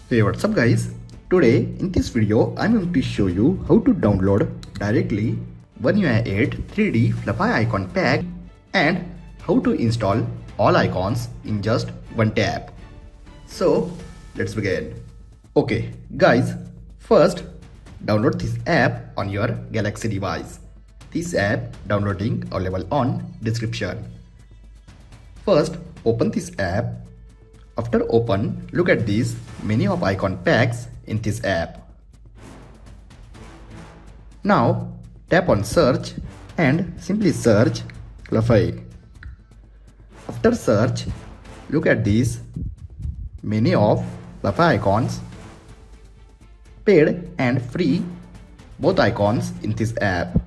Hey, what's up guys? Today in this video I'm going to show you how to download directly One UI 8 3D Fluffy icon pack and how to install all icons in just one tap. So let's begin. Okay guys, first download this app on your Galaxy device. This app downloading available on description. First open this app. After open, look at these many of icon packs in this app. Now tap on search and simply search Fluffy. After search, look at these many of Fluffy icons, paid and free both icons in this app.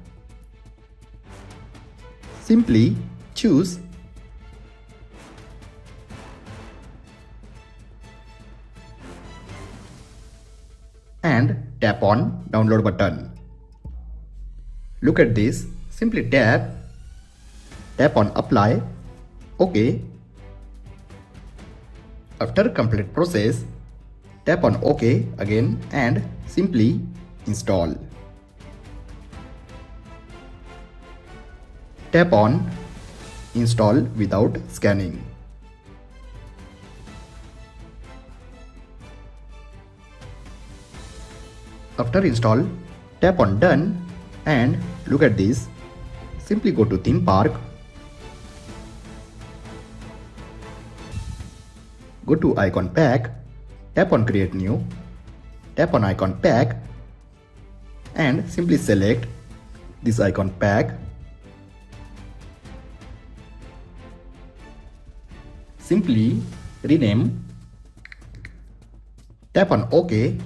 Simply choose and tap on download button. Look at this, simply tap on apply, OK. After complete process, tap on OK again and simply install. Tap on install without scanning. After install, tap on done and look at this. Simply go to theme park. Go to icon pack, tap on create new, tap on icon pack and simply select this icon pack. Simply rename, tap on OK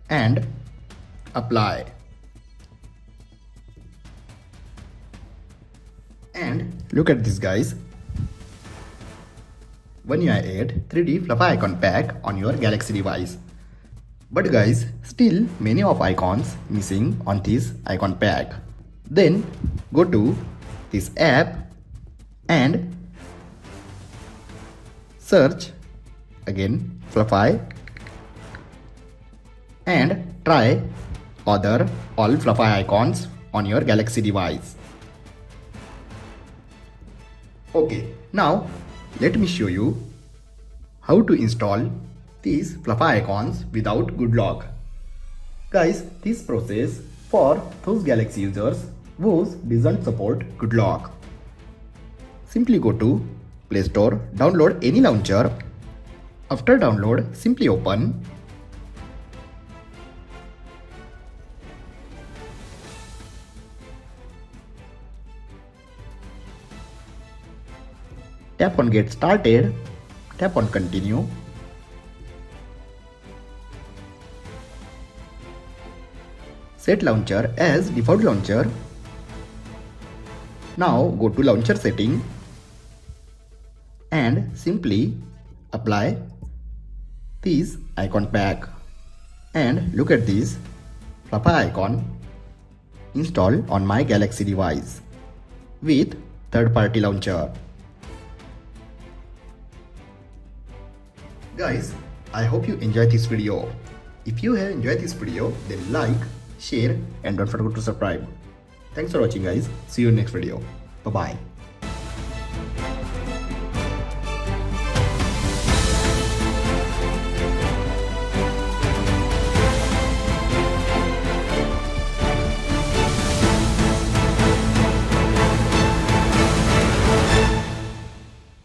and apply. And look at this guys, One UI 8 3D Fluffy icon pack on your Galaxy device. But guys, still many of icons missing on this icon pack. Then go to this app and search again Fluffy and try other all Fluffy icons on your Galaxy device. Okay, now let me show you how to install these Fluffy icons without good lock. Guys, this process for those Galaxy users who doesn't support good lock. Simply go to Play Store, download any launcher. After download, simply open. Tap on get started, tap on continue. Set launcher as default launcher. Now go to launcher setting and simply apply this icon pack and look at this Fluffy icon installed on my Galaxy device with third-party launcher. Guys, I hope you enjoyed this video. If you have enjoyed this video, then like, share and don't forget to subscribe. Thanks for watching guys. See you in next video. Bye bye.